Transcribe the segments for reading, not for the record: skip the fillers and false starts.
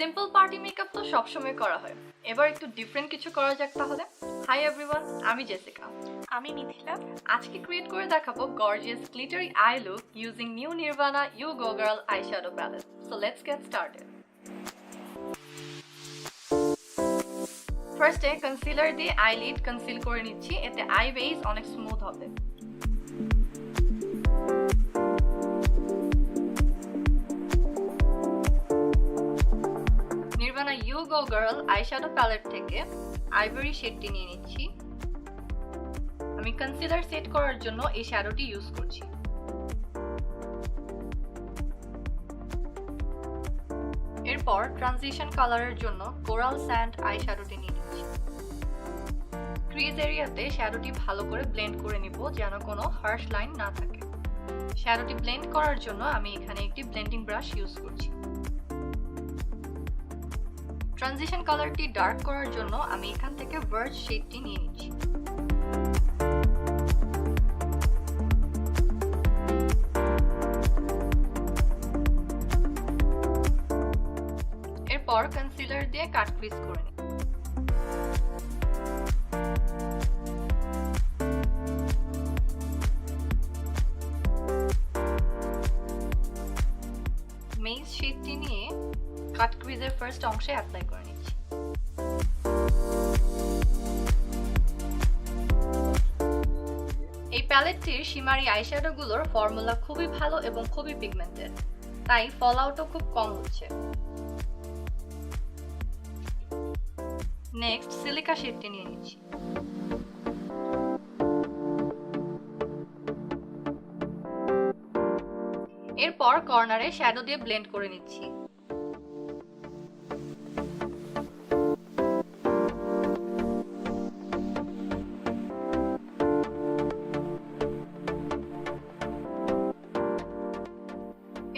Simple party makeup তো সবসময় করা হয়, এবার একটু ডিফারেন্ট কিছু করা যাক তাহলে। হাই এভরিওয়ান, আমি জেসিকা। আমি মিথিলা। আজকে ক্রিয়েট করে দেখাবো gorgeous glittery eye look using new Nirvana you go girl eyeshadow palette. So let's get started. ফার্স্টে কনসিলার দিয়ে আইলিড কনসিল করে নিচ্ছি, এতে আই বেস অনেক স্মুথ হবে। Nirvana you go girl eyeshadow palette থেকে আইভরি শেডটি নিয়ে নিচ্ছি। আমি কনসিলার সেট করার জন্য এই শ্যাডোটি ইউজ করছি। এরপর ট্রানজিশন কালারের জন্য কোরাল স্যান্ড আই শ্যাডোটি নিয়ে নিচ্ছি। ক্রিজ এরিয়াতে শ্যাডোটি ভালো করে ব্লেন্ড করে নিব যেন কোনো হার্শ লাইন না থাকে। শ্যাডোটি ব্লেন্ড করার জন্য আমি এখানে একটি ব্লেন্ডিং ব্রাশ ইউজ করছি। ট্রানজিশন কালারটি ডার্ক করার জন্য আমি এখান থেকে ভার্জ শেডটি নিয়ে নিচ্ছি। এরপর কনসিলার দিয়ে কাট ক্রিজ করে নিই। মেইজ শেডটি নিয়ে কাট ক্রিজের ফার্স্ট অংশে অ্যাপ্লাই করে নিচ্ছি। এই প্যালেটটির শিমারি আইশ্যাডো গুলোর ফর্মুলা খুবই ভালো এবং খুবই পিগমেন্টেড, তাই ফল আউটও খুব কম হচ্ছে। নেক্সট সিলিকা শেডটি নিয়ে নিচ্ছি। এরপর কর্নারে শ্যাডো দিয়ে ব্লেন্ড করে নিচ্ছি।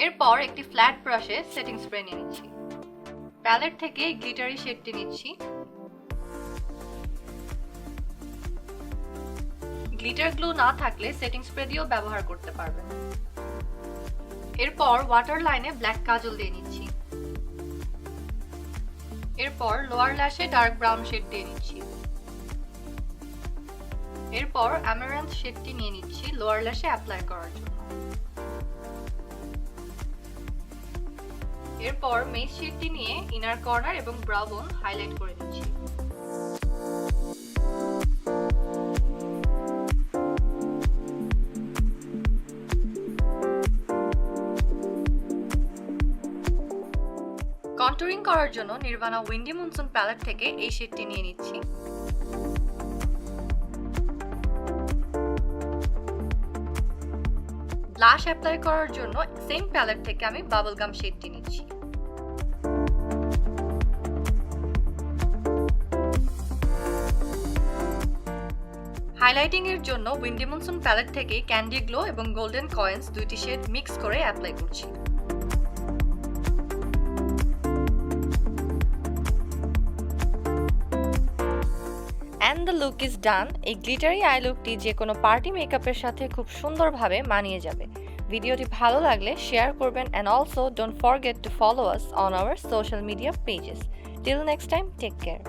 এরপর একটি ফ্ল্যাট ব্রাশে সেটিং স্প্রে নিয়ে নিচ্ছি। প্যালেট থেকে গ্লিটারি শেডটি নিচ্ছি। গ্লিটার গ্লু না থাকলে সেটিং স্প্রে দিয়েও ব্যবহার করতে পারবেন। এরপর ওয়াটার লাইনে ব্ল্যাক কাজল দিয়ে নিচ্ছি। এরপর লোয়ার ল্যাশে ডার্ক ব্রাউন শেড দিয়ে নিচ্ছি। এরপর অ্যামারান্থ শেডটি নিয়ে নিচ্ছি লোয়ার ল্যাশে অ্যাপ্লাই করার জন্য। এরপর মেজ শেডটি নিয়ে ইনার কর্নার এবং ব্রাউ বোন হাইলাইট করে নিচ্ছি। কন্টুরিং করার জন্য নির্ভানা উইন্ডি মনসুন প্যালেট থেকে এই শেডটি নিয়ে নিচ্ছি। ব্লাশ অ্যাপ্লাই করার জন্য সেম প্যালেট থেকে আমি বাবল গাম শেডটি নিচ্ছি। হাইলাইটিং এর জন্য উইন্ডি মনসুন প্যালেট থেকে ক্যান্ডি গ্লো এবং গোল্ডেন কয়েন্স দুইটি শেড মিক্স করে অ্যাপ্লাই করছি। And the look is done. এই গ্লিটারি আই লুকটি যে কোনো পার্টি মেকআপের সাথে খুব সুন্দরভাবে মানিয়ে যাবে। ভিডিওটি ভালো লাগলে শেয়ার করবেন and also don't forget to follow us on our social media pages. Till next time, take care.